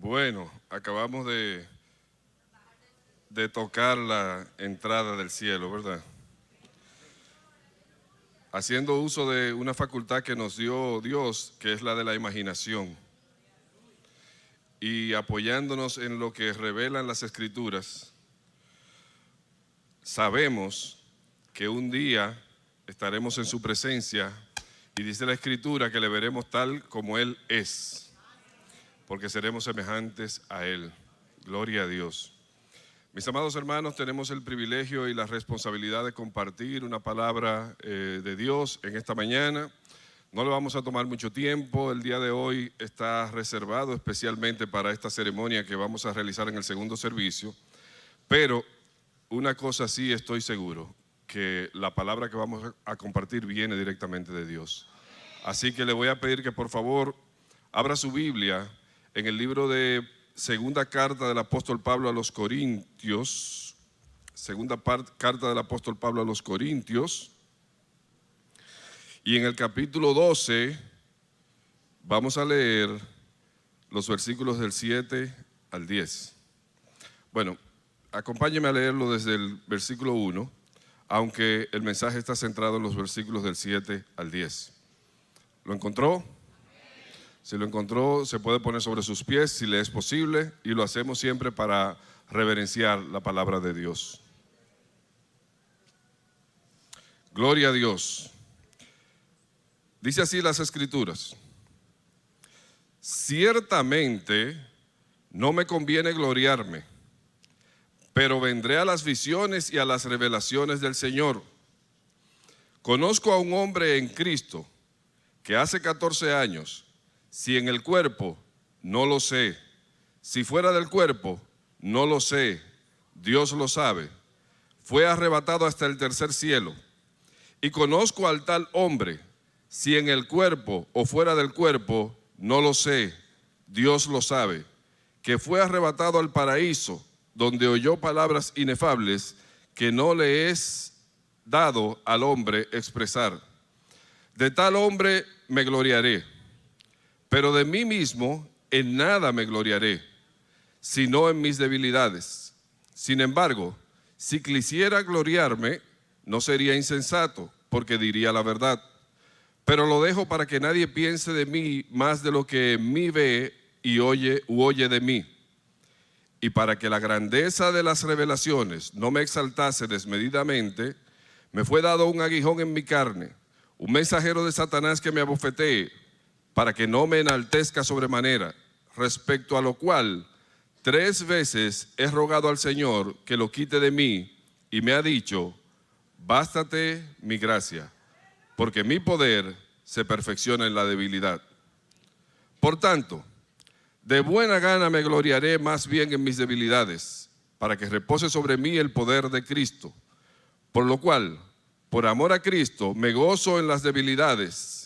Bueno, acabamos de tocar la entrada del cielo, ¿verdad? Haciendo uso de una facultad que nos dio Dios, que es la de la imaginación, y apoyándonos en lo que revelan las Escrituras, sabemos que un día estaremos en su presencia y dice la Escritura que le veremos tal como Él es, porque seremos semejantes a Él. Gloria a Dios. Mis amados hermanos, tenemos el privilegio y la responsabilidad de compartir una palabra de Dios en esta mañana. No le vamos a tomar mucho tiempo. El día de hoy está reservado especialmente para esta ceremonia que vamos a realizar en el segundo servicio. Pero una cosa sí estoy seguro, que la palabra que vamos a compartir viene directamente de Dios. Así que le voy a pedir que por favor abra su Biblia en el libro de Segunda carta del apóstol Pablo a los Corintios, carta del apóstol Pablo a los Corintios, y en el capítulo 12 vamos a leer los versículos del 7 al 10. Bueno, acompáñeme a leerlo desde el versículo 1, aunque el mensaje está centrado en los versículos del 7 al 10. ¿Lo encontró? Si lo encontró, se puede poner sobre sus pies si le es posible, y lo hacemos siempre para reverenciar la palabra de Dios. Gloria a Dios. Dice así las Escrituras: ciertamente no me conviene gloriarme, pero vendré a las visiones y a las revelaciones del Señor. Conozco a un hombre en Cristo que hace 14 años, si en el cuerpo, no lo sé. Si fuera del cuerpo, no lo sé. Dios lo sabe. Fue arrebatado hasta el tercer cielo. Y conozco al tal hombre, si en el cuerpo o fuera del cuerpo, no lo sé. Dios lo sabe. Que fue arrebatado al paraíso, donde oyó palabras inefables que no le es dado al hombre expresar. De tal hombre me gloriaré. Pero de mí mismo en nada me gloriaré, sino en mis debilidades. Sin embargo, si quisiera gloriarme, no sería insensato, porque diría la verdad. Pero lo dejo para que nadie piense de mí más de lo que en mí ve y oye de mí. Y para que la grandeza de las revelaciones no me exaltase desmedidamente, me fue dado un aguijón en mi carne, un mensajero de Satanás que me abofetee, para que no me enaltezca sobremanera, respecto a lo cual 3 veces he rogado al Señor que lo quite de mí, y me ha dicho: bástate mi gracia, porque mi poder se perfecciona en la debilidad. Por tanto, de buena gana me gloriaré más bien en mis debilidades, para que repose sobre mí el poder de Cristo. Por lo cual, por amor a Cristo, me gozo en las debilidades,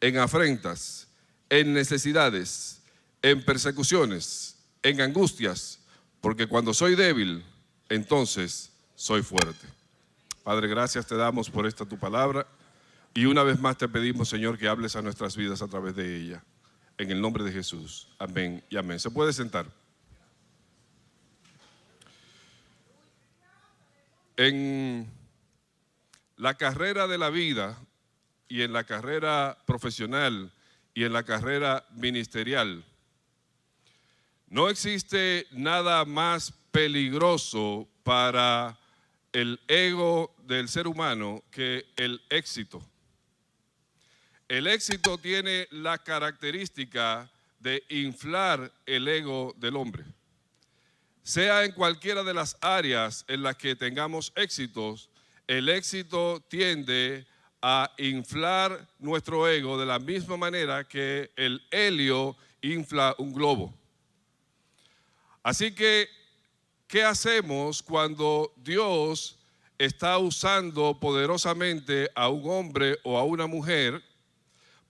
en afrentas, en necesidades, en persecuciones, en angustias, porque cuando soy débil, entonces soy fuerte. Padre, gracias te damos por esta tu palabra, y una vez más te pedimos, Señor, que hables a nuestras vidas a través de ella. En el nombre de Jesús. Amén y amén. ¿Se puede sentar? En la carrera de la vida y en la carrera profesional y en la carrera ministerial, no existe nada más peligroso para el ego del ser humano que el éxito. El éxito tiene la característica de inflar el ego del hombre. Sea en cualquiera de las áreas en las que tengamos éxitos, el éxito tiende a inflar nuestro ego de la misma manera que el helio infla un globo. Así que, ¿qué hacemos cuando Dios está usando poderosamente a un hombre o a una mujer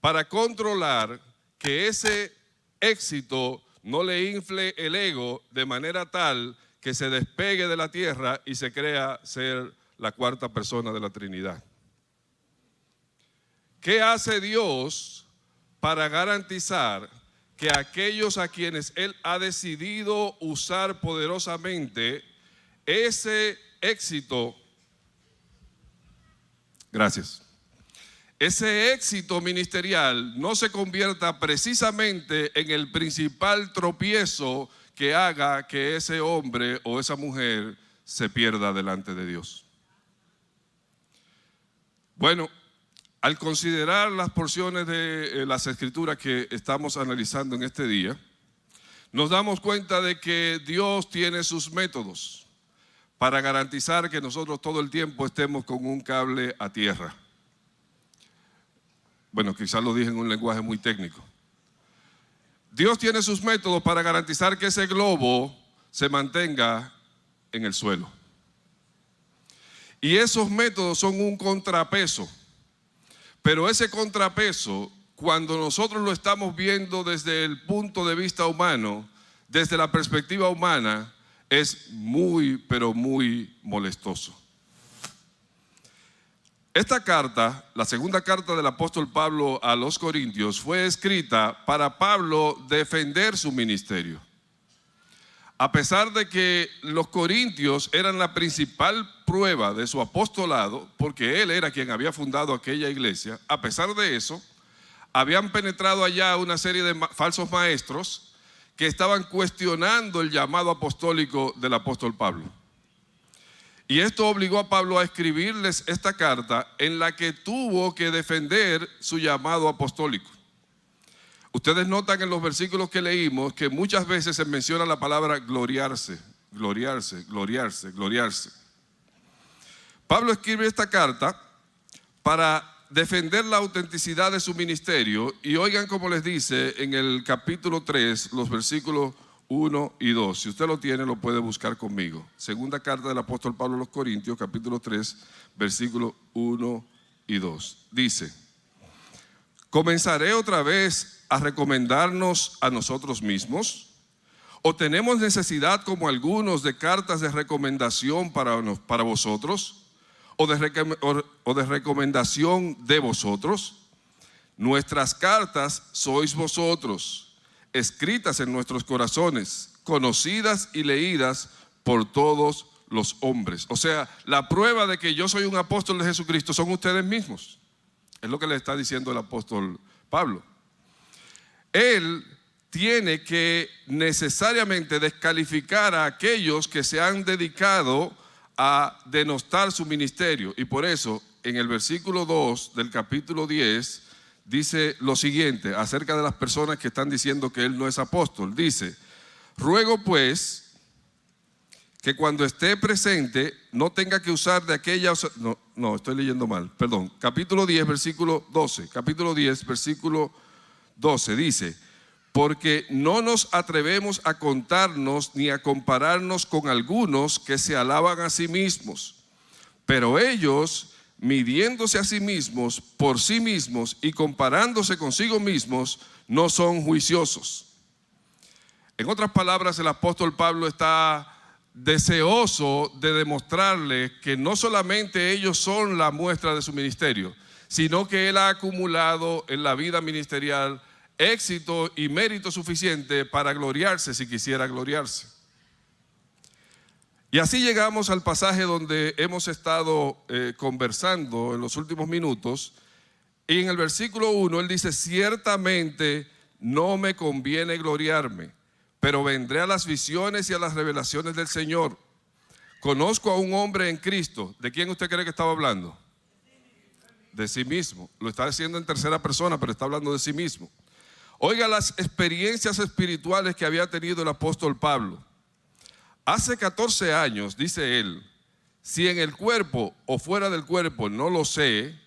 para controlar que ese éxito no le infle el ego de manera tal que se despegue de la tierra y se crea ser la cuarta persona de la Trinidad? ¿Qué hace Dios para garantizar que aquellos a quienes Él ha decidido usar poderosamente, ese éxito, gracias, ese éxito ministerial no se convierta precisamente en el principal tropiezo que haga que ese hombre o esa mujer se pierda delante de Dios. Bueno, al considerar las porciones de las Escrituras que estamos analizando en este día, nos damos cuenta de que Dios tiene sus métodos para garantizar que nosotros todo el tiempo estemos con un cable a tierra. Bueno, quizás lo dije en un lenguaje muy técnico. Dios tiene sus métodos para garantizar que ese globo se mantenga en el suelo. Y esos métodos son un contrapeso. Pero ese contrapeso, cuando nosotros lo estamos viendo desde el punto de vista humano, desde la perspectiva humana, es muy, pero muy molestoso. Esta carta, la segunda carta del apóstol Pablo a los Corintios, fue escrita para Pablo defender su ministerio. A pesar de que los corintios eran la principal prueba de su apostolado, porque él era quien había fundado aquella iglesia, a pesar de eso, habían penetrado allá una serie de falsos maestros que estaban cuestionando el llamado apostólico del apóstol Pablo. Y esto obligó a Pablo a escribirles esta carta en la que tuvo que defender su llamado apostólico. Ustedes notan en los versículos que leímos que muchas veces se menciona la palabra gloriarse, gloriarse, gloriarse, gloriarse. Pablo escribe esta carta para defender la autenticidad de su ministerio y oigan cómo les dice en el capítulo 3, los versículos 1 y 2. Si usted lo tiene, lo puede buscar conmigo. Segunda carta del apóstol Pablo a los Corintios, capítulo 3, versículos 1 y 2. Dice: ¿comenzaré otra vez a recomendarnos a nosotros mismos? ¿O tenemos necesidad, como algunos, de cartas de recomendación para vosotros? ¿O de recomendación de vosotros? Nuestras cartas sois vosotros, escritas en nuestros corazones, conocidas y leídas por todos los hombres. O sea, la prueba de que yo soy un apóstol de Jesucristo son ustedes mismos. Es lo que le está diciendo el apóstol Pablo. Él tiene que necesariamente descalificar a aquellos que se han dedicado a denostar su ministerio. Y por eso, en el versículo 2 del capítulo 10, dice lo siguiente acerca de las personas que están diciendo que él no es apóstol. Dice: ruego pues que cuando esté presente no tenga que usar de aquella... No, estoy leyendo mal, perdón. Capítulo 10, versículo 12. Capítulo 10, versículo 12 dice: porque no nos atrevemos a contarnos ni a compararnos con algunos que se alaban a sí mismos, pero ellos, midiéndose a sí mismos por sí mismos y comparándose consigo mismos, no son juiciosos. En otras palabras, el apóstol Pablo está deseoso de demostrarle que no solamente ellos son la muestra de su ministerio, sino que él ha acumulado en la vida ministerial éxito y mérito suficiente para gloriarse si quisiera gloriarse. Y así llegamos al pasaje donde hemos estado conversando en los últimos minutos. Y en el versículo 1 él dice: ciertamente no me conviene gloriarme, pero vendré a las visiones y a las revelaciones del Señor. Conozco a un hombre en Cristo. ¿De quién usted cree que estaba hablando? De sí mismo. Lo está diciendo en tercera persona, pero está hablando de sí mismo. Oiga las experiencias espirituales que había tenido el apóstol Pablo. Hace 14 años, dice él, si en el cuerpo o fuera del cuerpo, no lo sé,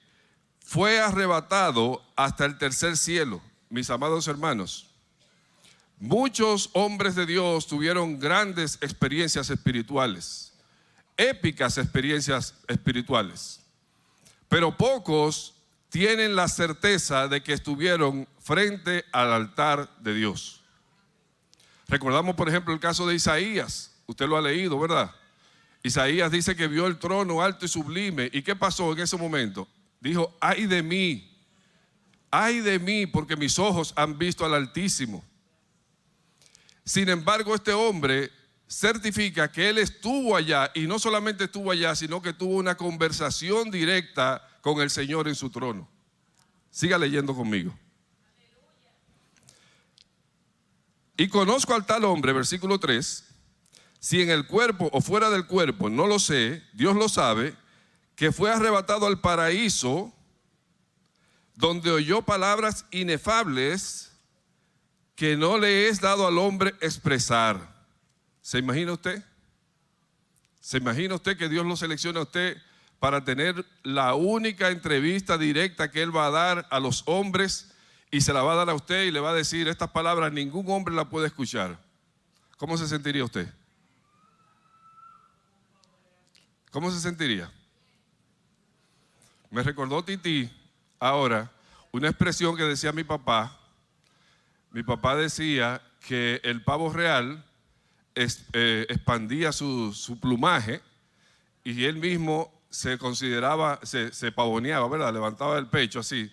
fue arrebatado hasta el tercer cielo. Mis amados hermanos, muchos hombres de Dios tuvieron grandes experiencias espirituales, épicas experiencias espirituales, pero pocos tienen la certeza de que estuvieron frente al altar de Dios. Recordamos, por ejemplo, el caso de Isaías. Usted lo ha leído, ¿verdad? Isaías dice que vio el trono alto y sublime. ¿Y qué pasó en ese momento? Dijo: ay de mí, porque mis ojos han visto al Altísimo. Sin embargo, este hombre certifica que él estuvo allá, y no solamente estuvo allá, sino que tuvo una conversación directa con el Señor en su trono. Siga leyendo conmigo. Y conozco al tal hombre, versículo 3, si en el cuerpo o fuera del cuerpo, no lo sé, Dios lo sabe, que fue arrebatado al paraíso, donde oyó palabras inefables que no le es dado al hombre expresar. ¿Se imagina usted? ¿Se imagina usted que Dios lo selecciona a usted para tener la única entrevista directa que Él va a dar a los hombres, y se la va a dar a usted y le va a decir estas palabras, ningún hombre la puede escuchar? ¿Cómo se sentiría usted? ¿Cómo se sentiría? Me recordó Titi ahora una expresión que decía mi papá. Mi papá decía que el pavo real expandía su plumaje, y él mismo se consideraba, se pavoneaba, ¿verdad? Levantaba el pecho así,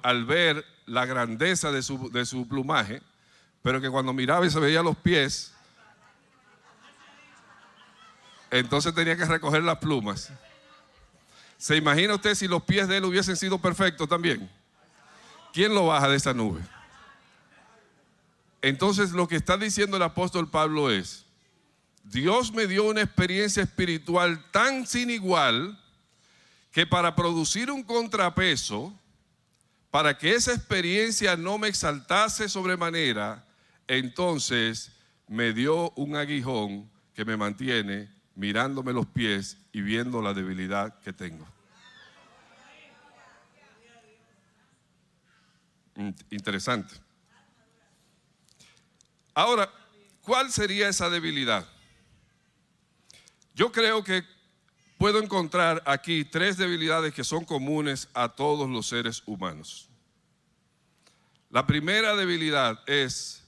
al ver la grandeza de su plumaje, pero que cuando miraba y se veía los pies, entonces tenía que recoger las plumas. ¿Se imagina usted si los pies de él hubiesen sido perfectos también? ¿Quién lo baja de esa nube? Entonces lo que está diciendo el apóstol Pablo es, Dios me dio una experiencia espiritual tan sin igual, que para producir un contrapeso, para que esa experiencia no me exaltase sobremanera, entonces me dio un aguijón que me mantiene mirándome los pies y viendo la debilidad que tengo. Interesante. Ahora, ¿cuál sería esa debilidad? Yo creo que puedo encontrar aquí 3 debilidades que son comunes a todos los seres humanos. La primera debilidad es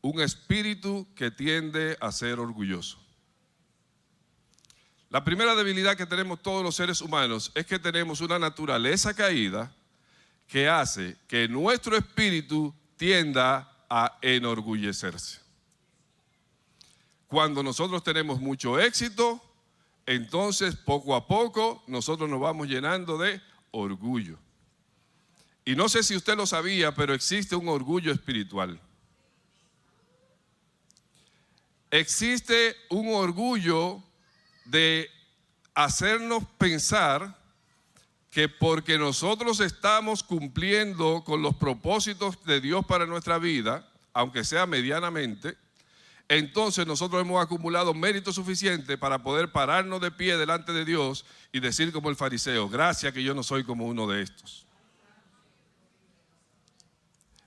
un espíritu que tiende a ser orgulloso. La primera debilidad que tenemos todos los seres humanos es que tenemos una naturaleza caída que hace que nuestro espíritu tienda a enorgullecerse. Cuando nosotros tenemos mucho éxito, entonces poco a poco nosotros nos vamos llenando de orgullo. Y no sé si usted lo sabía, pero existe un orgullo espiritual. Existe un orgullo de hacernos pensar que porque nosotros estamos cumpliendo con los propósitos de Dios para nuestra vida, aunque sea medianamente, entonces nosotros hemos acumulado mérito suficiente para poder pararnos de pie delante de Dios y decir como el fariseo, gracias que yo no soy como uno de estos.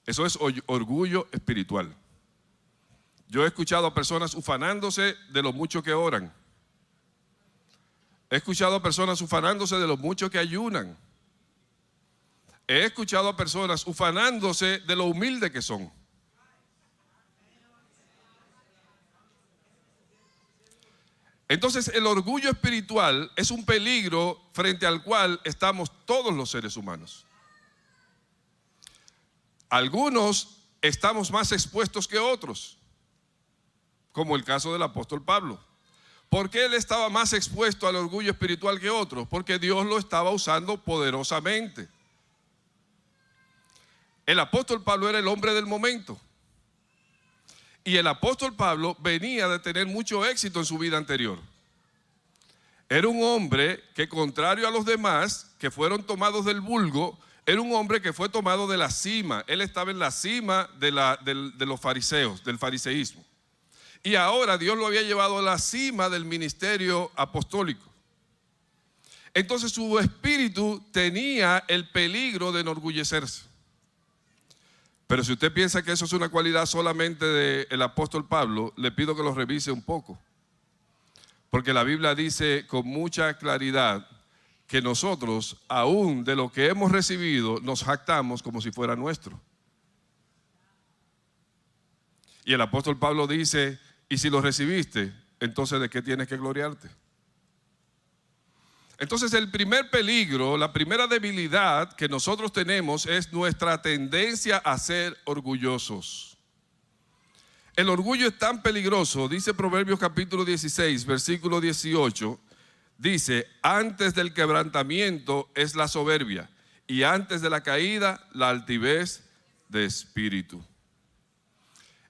Eso es orgullo espiritual. Yo he escuchado a personas ufanándose de lo mucho que oran. He escuchado a personas ufanándose de lo mucho que ayunan. He escuchado a personas ufanándose de lo humilde que son. Entonces, el orgullo espiritual es un peligro frente al cual estamos todos los seres humanos. Algunos estamos más expuestos que otros, como el caso del apóstol Pablo. ¿Por qué él estaba más expuesto al orgullo espiritual que otros? Porque Dios lo estaba usando poderosamente. El apóstol Pablo era el hombre del momento. Y el apóstol Pablo venía de tener mucho éxito en su vida anterior. Era un hombre que, contrario a los demás que fueron tomados del vulgo, era un hombre que fue tomado de la cima. Él estaba en la cima de los fariseos, del fariseísmo. Y ahora Dios lo había llevado a la cima del ministerio apostólico. Entonces su espíritu tenía el peligro de enorgullecerse. Pero si usted piensa que eso es una cualidad solamente del apóstol Pablo, le pido que lo revise un poco. Porque la Biblia dice con mucha claridad que nosotros, aún de lo que hemos recibido, nos jactamos como si fuera nuestro. Y el apóstol Pablo dice, y si lo recibiste, entonces ¿de qué tienes que gloriarte? Entonces el primer peligro, la primera debilidad que nosotros tenemos es nuestra tendencia a ser orgullosos. El orgullo es tan peligroso, dice Proverbios capítulo 16, versículo 18, dice, antes del quebrantamiento es la soberbia y antes de la caída la altivez de espíritu.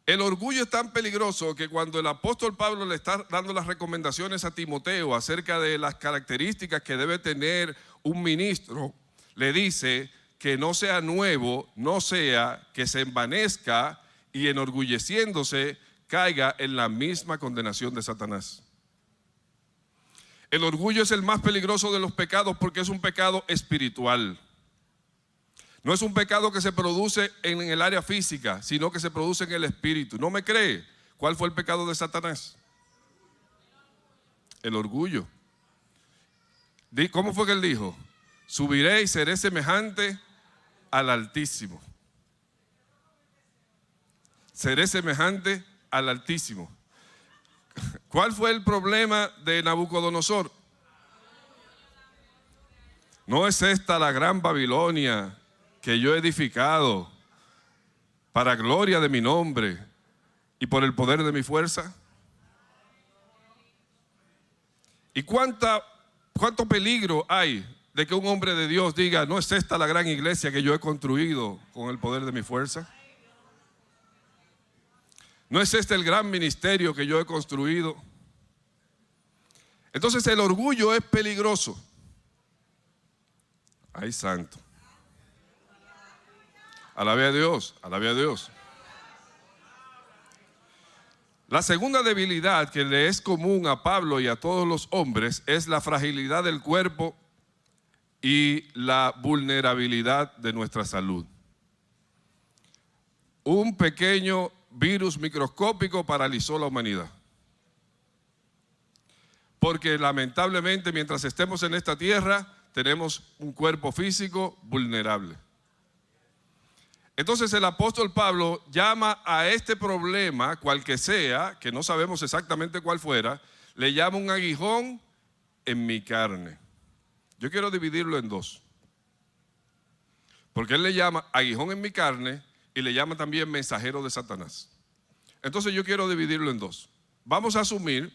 El orgullo es tan peligroso que cuando el apóstol Pablo le está dando las recomendaciones a Timoteo acerca de las características que debe tener un ministro, le dice que no sea nuevo, no sea que se envanezca y enorgulleciéndose caiga en la misma condenación de Satanás. El orgullo es el más peligroso de los pecados porque es un pecado espiritual. No es un pecado que se produce en el área física, sino que se produce en el espíritu. ¿No me cree? ¿Cuál fue el pecado de Satanás? El orgullo. ¿Cómo fue que él dijo? Subiré y seré semejante al Altísimo. Seré semejante al Altísimo. ¿Cuál fue el problema de Nabucodonosor? ¿No es esta la gran Babilonia que yo he edificado para gloria de mi nombre y por el poder de mi fuerza? ¿Y cuánto peligro hay de que un hombre de Dios diga, no es esta la gran iglesia que yo he construido con el poder de mi fuerza? ¿No es este el gran ministerio que yo he construido? Entonces el orgullo es peligroso. Ay, santo. Alabe a Dios, alabe a Dios. La segunda debilidad que le es común a Pablo y a todos los hombres es la fragilidad del cuerpo y la vulnerabilidad de nuestra salud. Un pequeño virus microscópico paralizó la humanidad. Porque lamentablemente mientras estemos en esta tierra tenemos un cuerpo físico vulnerable. Entonces el apóstol Pablo llama a este problema, cual que sea, que no sabemos exactamente cuál fuera, le llama un aguijón en mi carne. Yo quiero dividirlo en dos. Porque él le llama aguijón en mi carne y le llama también mensajero de Satanás. Entonces yo quiero dividirlo en dos. Vamos a asumir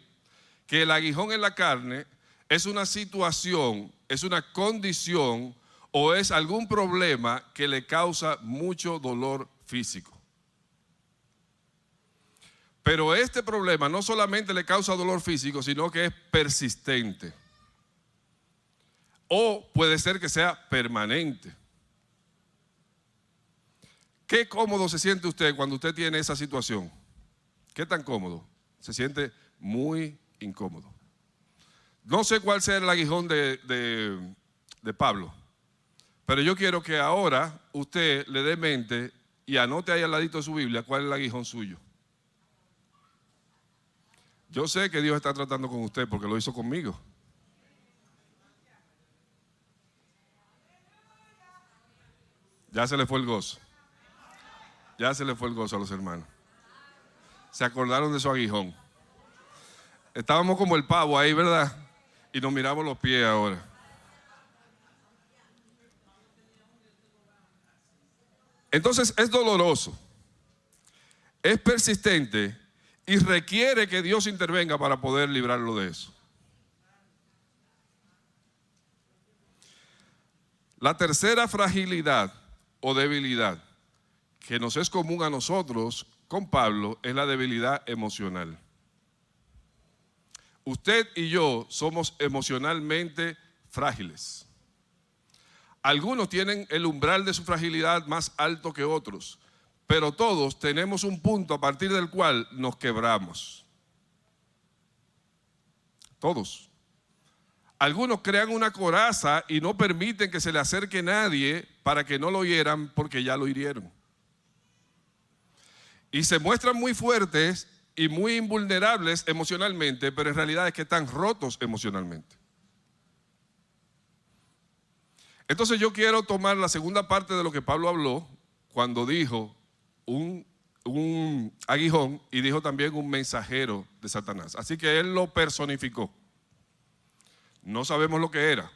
que el aguijón en la carne es una situación, es una condición o es algún problema que le causa mucho dolor físico. Pero este problema no solamente le causa dolor físico, sino que es persistente. O puede ser que sea permanente. ¿Qué cómodo se siente usted cuando usted tiene esa situación? ¿Qué tan cómodo? Se siente muy incómodo. No sé cuál sea el aguijón de Pablo. Pero yo quiero que ahora usted le dé mente y anote ahí al ladito de su Biblia cuál es el aguijón suyo. Yo sé que Dios está tratando con usted porque lo hizo conmigo. Ya se le fue el gozo. Ya se le fue el gozo a los hermanos. Se acordaron de su aguijón. Estábamos como el pavo ahí, ¿verdad? Y nos miramos los pies ahora. Entonces es doloroso, es persistente y requiere que Dios intervenga para poder librarlo de eso. La tercera fragilidad o debilidad que nos es común a nosotros con Pablo es la debilidad emocional. Usted y yo somos emocionalmente frágiles. Algunos tienen el umbral de su fragilidad más alto que otros, pero todos tenemos un punto a partir del cual nos quebramos. Todos. Algunos crean una coraza y no permiten que se le acerque nadie para que no lo hieran porque ya lo hirieron. Y se muestran muy fuertes y muy invulnerables emocionalmente, pero en realidad es que están rotos emocionalmente. Entonces yo quiero tomar la segunda parte de lo que Pablo habló cuando dijo un aguijón y dijo también un mensajero de Satanás. Así que él lo personificó. No sabemos lo que era,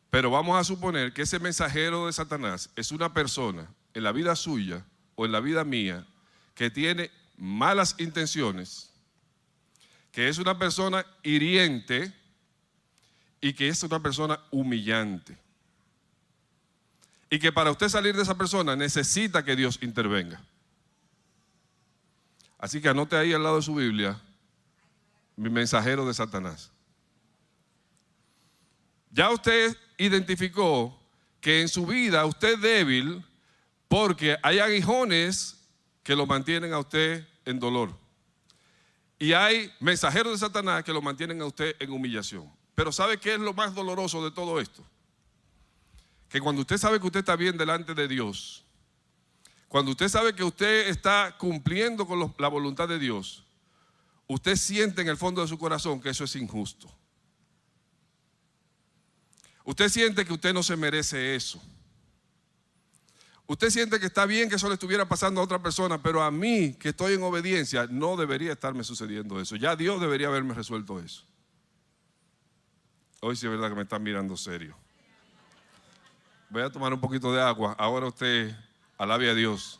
pero vamos a suponer que ese mensajero de Satanás es una persona en la vida suya o en la vida mía que tiene malas intenciones, que es una persona hiriente y que es una persona humillante. Y que para usted salir de esa persona necesita que Dios intervenga. Así que anote ahí al lado de su Biblia, mi mensajero de Satanás. Ya usted identificó que en su vida usted es débil porque hay aguijones que lo mantienen a usted en dolor. Y hay mensajeros de Satanás que lo mantienen a usted en humillación. Pero ¿sabe qué es lo más doloroso de todo esto? Que cuando usted sabe que usted está bien delante de Dios, cuando usted sabe que usted está cumpliendo con la voluntad de Dios, usted siente en el fondo de su corazón que eso es injusto. Usted siente que usted no se merece eso. Usted siente que está bien que eso le estuviera pasando a otra persona, pero a mí, que estoy en obediencia, no debería estarme sucediendo eso. Ya Dios debería haberme resuelto eso. Hoy sí es verdad que me están mirando serio. Voy a tomar un poquito de agua. Ahora usted alabe a Dios.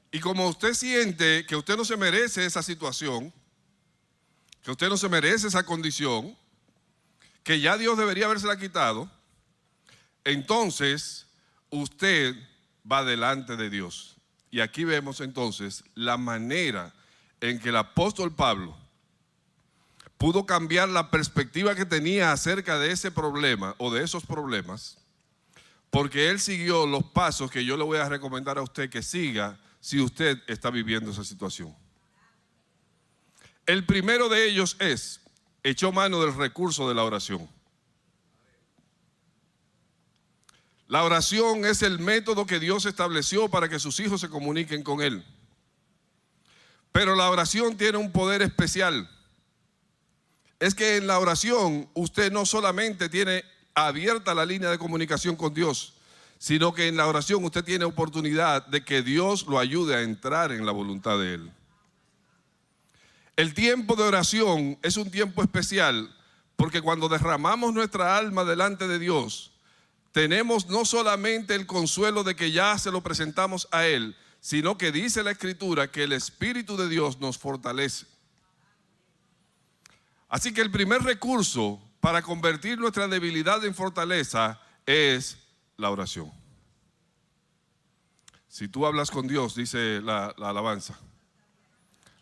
Y como usted siente que usted no se merece esa situación, que usted no se merece esa condición, que ya Dios debería habérsela quitado, entonces usted va delante de Dios. Y aquí vemos entonces la manera en que el apóstol Pablo pudo cambiar la perspectiva que tenía acerca de ese problema o de esos problemas, porque él siguió los pasos que yo le voy a recomendar a usted que siga si usted está viviendo esa situación. El primero de ellos es, echó mano del recurso de la oración. La oración es el método que Dios estableció para que sus hijos se comuniquen con Él. Pero la oración tiene un poder especial. Es que en la oración usted no solamente tiene abierta la línea de comunicación con Dios, sino que en la oración usted tiene oportunidad de que Dios lo ayude a entrar en la voluntad de Él. El tiempo de oración es un tiempo especial porque cuando derramamos nuestra alma delante de Dios, tenemos no solamente el consuelo de que ya se lo presentamos a Él, sino que dice la Escritura que el Espíritu de Dios nos fortalece. Así que el primer recurso para convertir nuestra debilidad en fortaleza es la oración. Si tú hablas con Dios, dice la alabanza,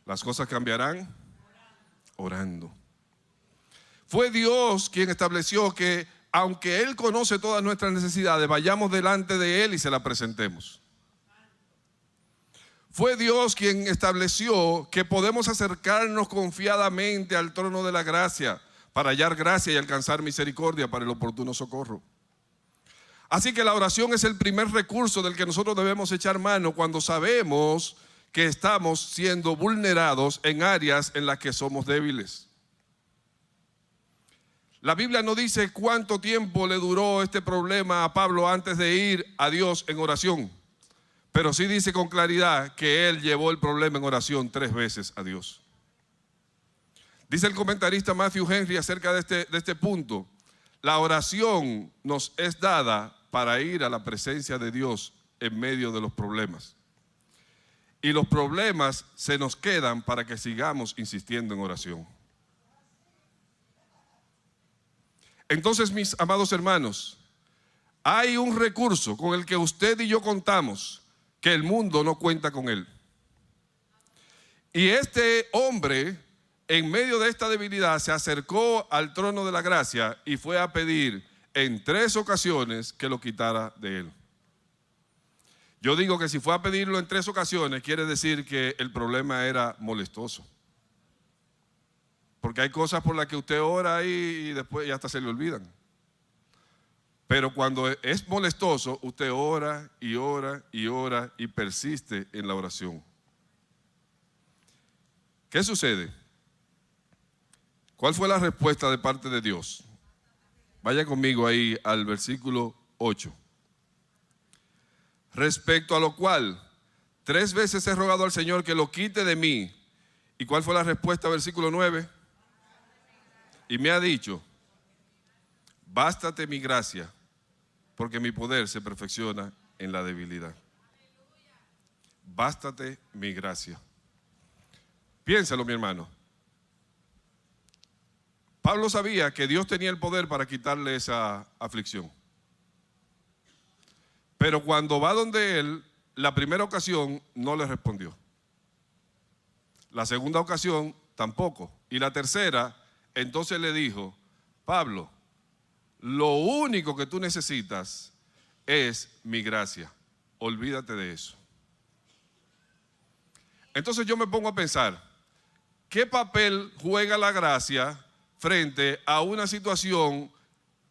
las cosas cambiarán orando. Fue Dios quien estableció que aunque Él conoce todas nuestras necesidades, vayamos delante de Él y se las presentemos. Fue Dios quien estableció que podemos acercarnos confiadamente al trono de la gracia para hallar gracia y alcanzar misericordia para el oportuno socorro. Así que la oración es el primer recurso del que nosotros debemos echar mano cuando sabemos que estamos siendo vulnerados en áreas en las que somos débiles. La Biblia no dice cuánto tiempo le duró este problema a Pablo antes de ir a Dios en oración, pero sí dice con claridad que él llevó el problema en oración 3 veces a Dios. Dice el comentarista Matthew Henry acerca de este punto: la oración nos es dada para ir a la presencia de Dios en medio de los problemas. Y los problemas se nos quedan para que sigamos insistiendo en oración. Entonces, mis amados hermanos, hay un recurso con el que usted y yo contamos que el mundo no cuenta con él. Y este hombre, en medio de esta debilidad, se acercó al trono de la gracia y fue a pedir en 3 ocasiones que lo quitara de él. Yo digo que si fue a pedirlo en 3 ocasiones, quiere decir que el problema era molestoso. Porque hay cosas por las que usted ora y después ya hasta se le olvidan. Pero cuando es molestoso, usted ora y ora y ora y persiste en la oración. ¿Qué sucede? ¿Cuál fue la respuesta de parte de Dios? Vaya conmigo ahí al versículo 8. Respecto a lo cual, 3 veces he rogado al Señor que lo quite de mí. ¿Y cuál fue la respuesta? Versículo 9. Y me ha dicho, bástate mi gracia, porque mi poder se perfecciona en la debilidad. Bástate mi gracia. Piénsalo, mi hermano. Pablo sabía que Dios tenía el poder para quitarle esa aflicción. Pero cuando va donde él, la primera ocasión no le respondió. La segunda ocasión tampoco. Y la tercera, entonces le dijo: Pablo, lo único que tú necesitas es mi gracia. Olvídate de eso. Entonces yo me pongo a pensar, ¿qué papel juega la gracia frente a una situación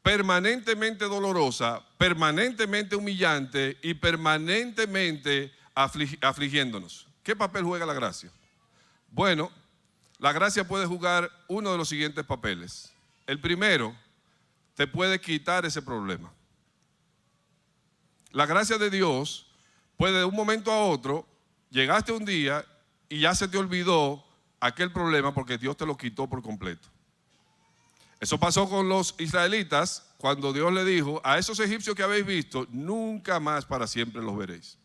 permanentemente dolorosa, permanentemente humillante y permanentemente afligiéndonos? ¿Qué papel juega la gracia? Bueno, la gracia puede jugar uno de los siguientes papeles. El primero, te puede quitar ese problema. La gracia de Dios puede de un momento a otro, llegaste un día y ya se te olvidó aquel problema porque Dios te lo quitó por completo. Eso pasó con los israelitas cuando Dios le dijo: a esos egipcios que habéis visto, nunca más para siempre los veréis.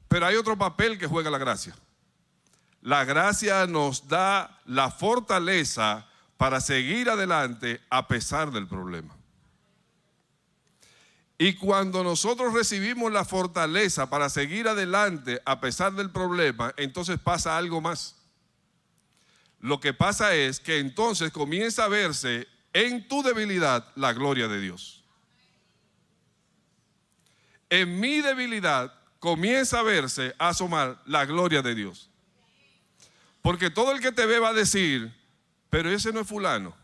Pero hay otro papel que juega la gracia. La gracia nos da la fortaleza para seguir adelante a pesar del problema. Y cuando nosotros recibimos la fortaleza para seguir adelante a pesar del problema, entonces pasa algo más. Lo que pasa es que entonces comienza a verse en tu debilidad la gloria de Dios. En mi debilidad comienza a verse, a asomar la gloria de Dios. Porque todo el que te ve va a decir: pero ese no es fulano.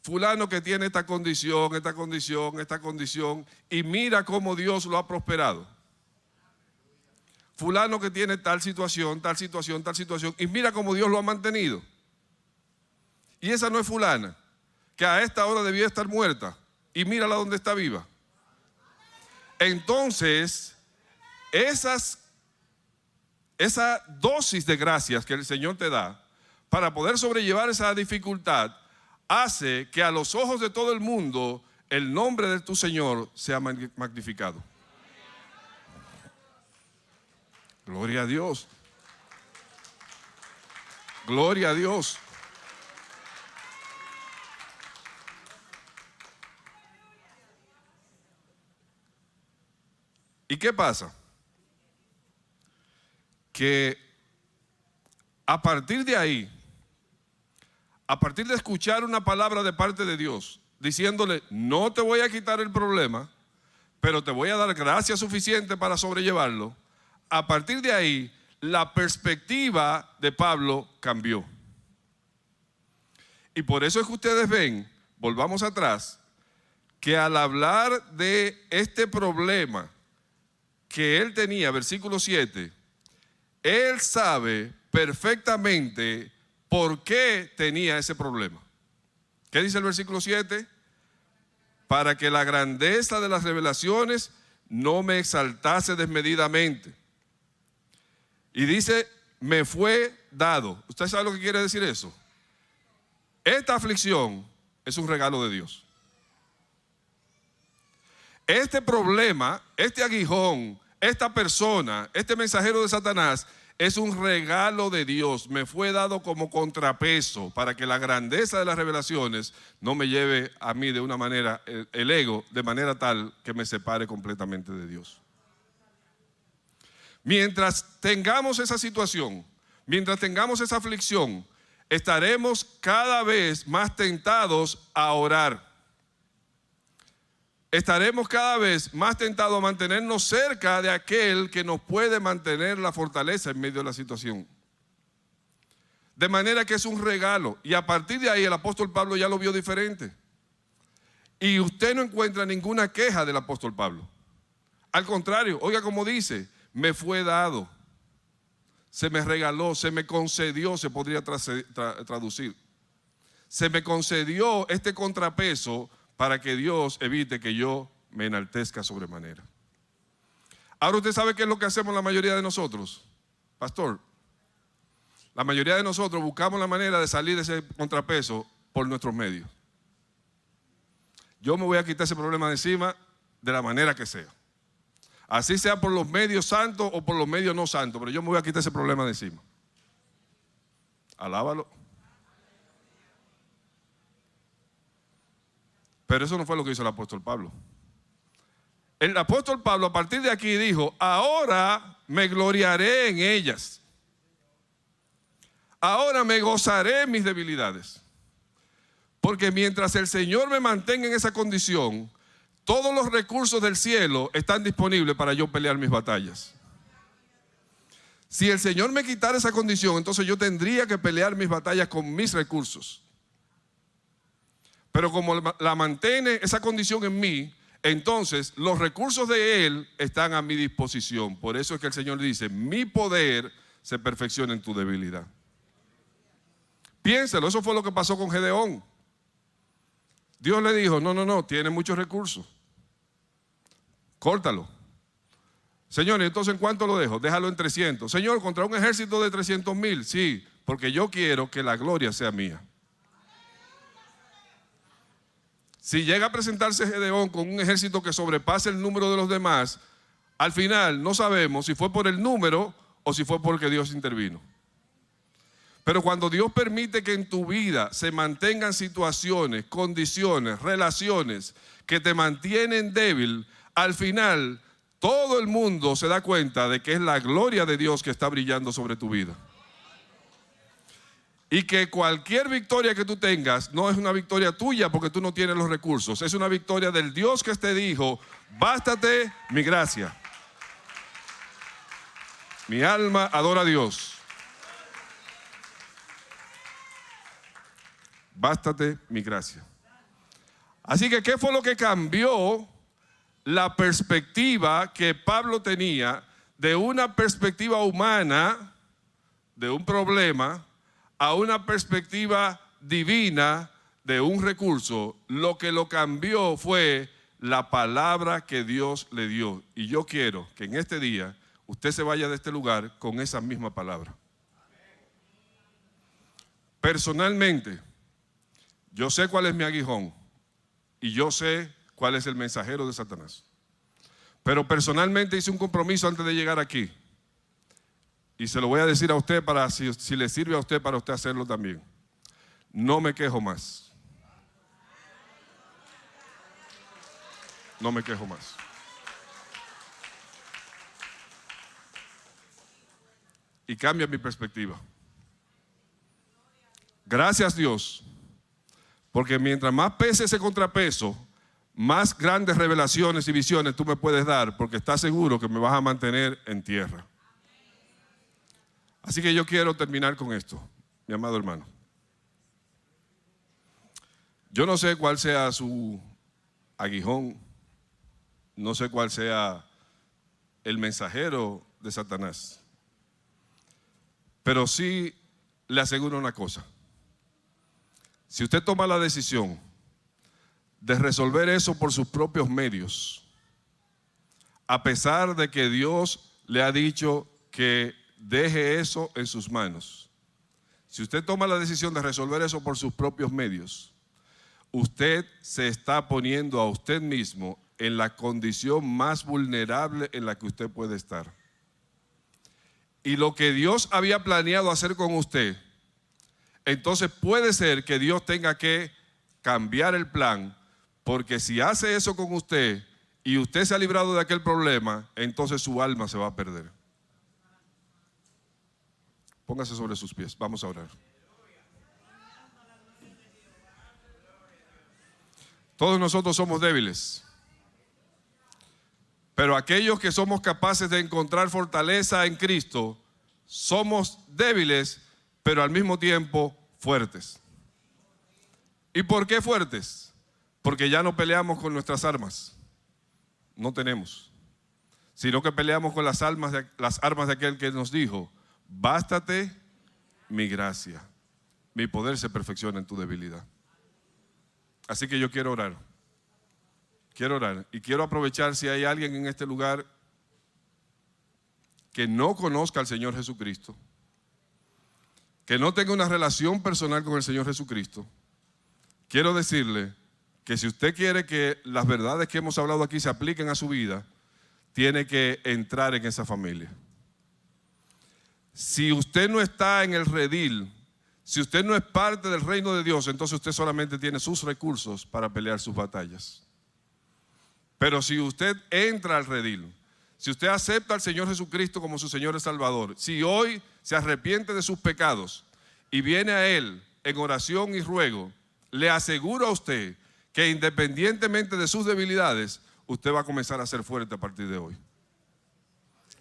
Fulano que tiene esta condición, esta condición, esta condición, y mira cómo Dios lo ha prosperado. Fulano que tiene tal situación, tal situación, tal situación, y mira cómo Dios lo ha mantenido. Y esa no es fulana, que a esta hora debía estar muerta, y mírala donde está viva. Entonces, esa dosis de gracias que el Señor te da para poder sobrellevar esa dificultad hace que a los ojos de todo el mundo el nombre de tu Señor sea magnificado. Gloria a Dios. Gloria a Dios. ¿Y qué pasa? Que a partir de ahí, a partir de escuchar una palabra de parte de Dios, diciéndole: no te voy a quitar el problema, pero te voy a dar gracia suficiente para sobrellevarlo, a partir de ahí, la perspectiva de Pablo cambió. Y por eso es que ustedes ven, volvamos atrás, que al hablar de este problema que él tenía, versículo 7, él sabe perfectamente por qué tenía ese problema. ¿Qué dice el versículo 7? Para que la grandeza de las revelaciones no me exaltase desmedidamente. Y dice: me fue dado. ¿Usted sabe lo que quiere decir eso? Esta aflicción es un regalo de Dios. Este problema, este aguijón, esta persona, este mensajero de Satanás es un regalo de Dios. Me fue dado como contrapeso para que la grandeza de las revelaciones no me lleve a mí de una manera, el ego, de manera tal que me separe completamente de Dios. Mientras tengamos esa situación, mientras tengamos esa aflicción, estaremos cada vez más tentados a orar. Estaremos cada vez más tentados a mantenernos cerca de aquel que nos puede mantener la fortaleza en medio de la situación. De manera que es un regalo. Y a partir de ahí el apóstol Pablo ya lo vio diferente. Y usted no encuentra ninguna queja del apóstol Pablo. Al contrario, oiga como dice: me fue dado, se me regaló, se me concedió, se podría traducir. Se me concedió este contrapeso para que Dios evite que yo me enaltezca sobremanera. Ahora usted sabe qué es lo que hacemos la mayoría de nosotros, pastor. La mayoría de nosotros buscamos la manera de salir de ese contrapeso por nuestros medios. Yo me voy a quitar ese problema de encima de la manera que sea. Así sea por los medios santos o por los medios no santos, pero yo me voy a quitar ese problema de encima. Alábalo. Pero eso no fue lo que hizo el apóstol Pablo. El apóstol Pablo a partir de aquí dijo, ahora me gloriaré en ellas. Ahora me gozaré en mis debilidades. Porque mientras el Señor me mantenga en esa condición, todos los recursos del cielo están disponibles para yo pelear mis batallas. Si el Señor me quitara esa condición, entonces yo tendría que pelear mis batallas con mis recursos. Pero como la mantiene esa condición en mí, entonces los recursos de Él están a mi disposición. Por eso es que el Señor dice, mi poder se perfecciona en tu debilidad. Piénselo, eso fue lo que pasó con Gedeón. Dios le dijo, no, tiene muchos recursos. Córtalo. Señor, ¿y entonces en cuánto lo dejo? Déjalo en 300. Señor, contra un ejército de 300,000. Sí, porque yo quiero que la gloria sea mía. Si llega a presentarse Gedeón con un ejército que sobrepase el número de los demás, al final no sabemos si fue por el número o si fue porque Dios intervino. Pero cuando Dios permite que en tu vida se mantengan situaciones, condiciones, relaciones que te mantienen débil, al final todo el mundo se da cuenta de que es la gloria de Dios que está brillando sobre tu vida. Y que cualquier victoria que tú tengas no es una victoria tuya porque tú no tienes los recursos. Es una victoria del Dios que te dijo, bástate mi gracia. Mi alma adora a Dios. Bástate mi gracia. Así que, ¿qué fue lo que cambió la perspectiva que Pablo tenía de una perspectiva humana, de un problema, a una perspectiva divina de un recurso? Lo que lo cambió fue la palabra que Dios le dio. Y yo quiero que en este día usted se vaya de este lugar con esa misma palabra. Personalmente, yo sé cuál es mi aguijón y yo sé cuál es el mensajero de Satanás. Pero personalmente hice un compromiso antes de llegar aquí. Y se lo voy a decir a usted para si le sirve a usted para usted hacerlo también. No me quejo más. No me quejo más. Y cambia mi perspectiva. Gracias Dios. Porque mientras más pese ese contrapeso, más grandes revelaciones y visiones tú me puedes dar, porque estás seguro que me vas a mantener en tierra. Así que yo quiero terminar con esto, mi amado hermano. Yo no sé cuál sea su aguijón, no sé cuál sea el mensajero de Satanás, pero sí le aseguro una cosa. Si usted toma la decisión de resolver eso por sus propios medios, a pesar de que Dios le ha dicho que deje eso en sus manos, si usted toma la decisión de resolver eso por sus propios medios, usted se está poniendo a usted mismo en la condición más vulnerable en la que usted puede estar. Y lo que Dios había planeado hacer con usted, entonces puede ser que Dios tenga que cambiar el plan, porque si hace eso con usted y usted se ha librado de aquel problema, entonces su alma se va a perder. Póngase sobre sus pies, vamos a orar. Todos nosotros somos débiles, pero aquellos que somos capaces de encontrar fortaleza en Cristo, somos débiles, pero al mismo tiempo fuertes. ¿Y por qué fuertes? Porque ya no peleamos con nuestras armas, no tenemos, sino que peleamos con las armas de aquel que nos dijo, bástate mi gracia, mi poder se perfecciona en tu debilidad. Así que yo quiero orar y quiero aprovechar si hay alguien en este lugar que no conozca al Señor Jesucristo, que no tenga una relación personal con el Señor Jesucristo, quiero decirle que si usted quiere que las verdades que hemos hablado aquí se apliquen a su vida, tiene que entrar en esa familia. Si usted no está en el redil, si usted no es parte del reino de Dios, entonces usted solamente tiene sus recursos para pelear sus batallas. Pero si usted entra al redil, si usted acepta al Señor Jesucristo como su Señor y Salvador, si hoy se arrepiente de sus pecados y viene a Él en oración y ruego, le aseguro a usted que independientemente de sus debilidades, usted va a comenzar a ser fuerte a partir de hoy.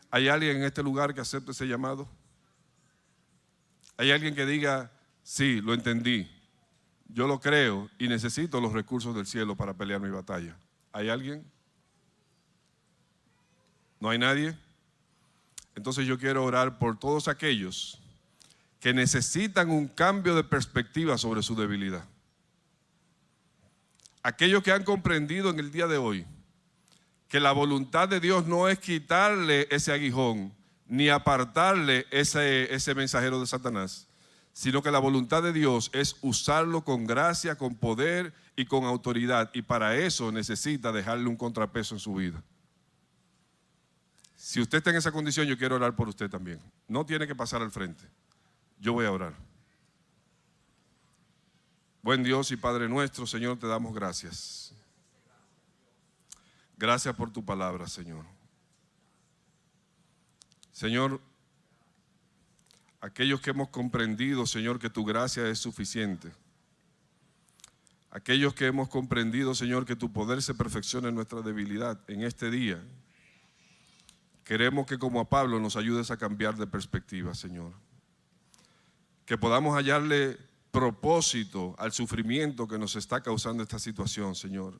¿Hay alguien en este lugar que acepte ese llamado? ¿Hay alguien que diga, sí, lo entendí, yo lo creo y necesito los recursos del cielo para pelear mi batalla? ¿Hay alguien? ¿No hay nadie? Entonces yo quiero orar por todos aquellos que necesitan un cambio de perspectiva sobre su debilidad. Aquellos que han comprendido en el día de hoy que la voluntad de Dios no es quitarle ese aguijón, ni apartarle ese mensajero de Satanás, sino que la voluntad de Dios es usarlo con gracia, con poder y con autoridad, y para eso necesita dejarle un contrapeso en su vida. Si usted está en esa condición, yo quiero orar por usted también. No tiene que pasar al frente, yo voy a orar. Buen Dios y Padre nuestro, Señor, te damos gracias. Gracias por tu palabra, Señor. Señor, aquellos que hemos comprendido, Señor, que tu gracia es suficiente. Aquellos que hemos comprendido, Señor, que tu poder se perfecciona en nuestra debilidad en este día. Queremos que como a Pablo nos ayudes a cambiar de perspectiva, Señor. Que podamos hallarle propósito al sufrimiento que nos está causando esta situación, Señor.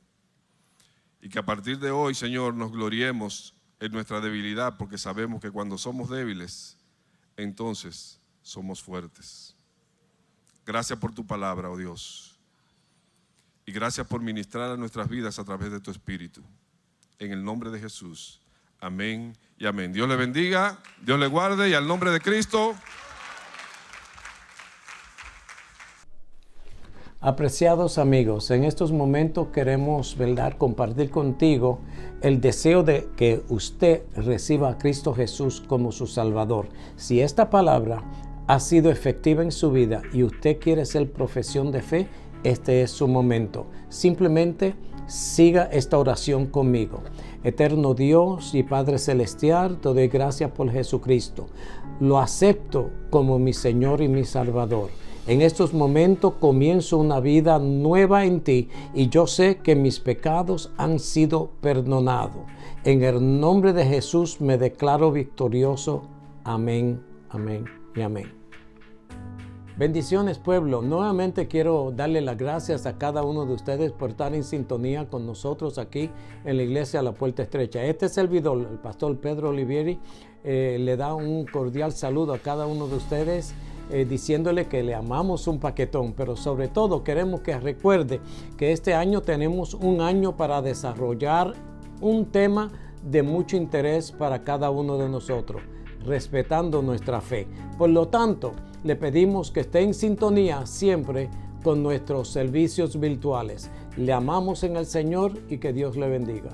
Y que a partir de hoy, Señor, nos gloriemos en nuestra debilidad, porque sabemos que cuando somos débiles, entonces somos fuertes. Gracias por tu palabra, oh Dios. Y gracias por ministrar a nuestras vidas a través de tu Espíritu. En el nombre de Jesús. Amén y amén. Dios le bendiga, Dios le guarde y al nombre de Cristo. Apreciados amigos, en estos momentos queremos, ¿verdad?, compartir contigo el deseo de que usted reciba a Cristo Jesús como su Salvador. Si esta palabra ha sido efectiva en su vida y usted quiere hacer profesión de fe, este es su momento. Simplemente siga esta oración conmigo. Eterno Dios y Padre Celestial, te doy gracias por Jesucristo. Lo acepto como mi Señor y mi Salvador. En estos momentos comienzo una vida nueva en ti y yo sé que mis pecados han sido perdonados. En el nombre de Jesús me declaro victorioso. Amén, amén y amén. Bendiciones, pueblo. Nuevamente quiero darle las gracias a cada uno de ustedes por estar en sintonía con nosotros aquí en la iglesia La Puerta Estrecha. Este servidor, el pastor Pedro Olivieri, le da un cordial saludo a cada uno de ustedes, diciéndole que le amamos un paquetón, pero sobre todo queremos que recuerde que este año tenemos un año para desarrollar un tema de mucho interés para cada uno de nosotros, respetando nuestra fe. Por lo tanto, le pedimos que esté en sintonía siempre con nuestros servicios virtuales. Le amamos en el Señor y que Dios le bendiga.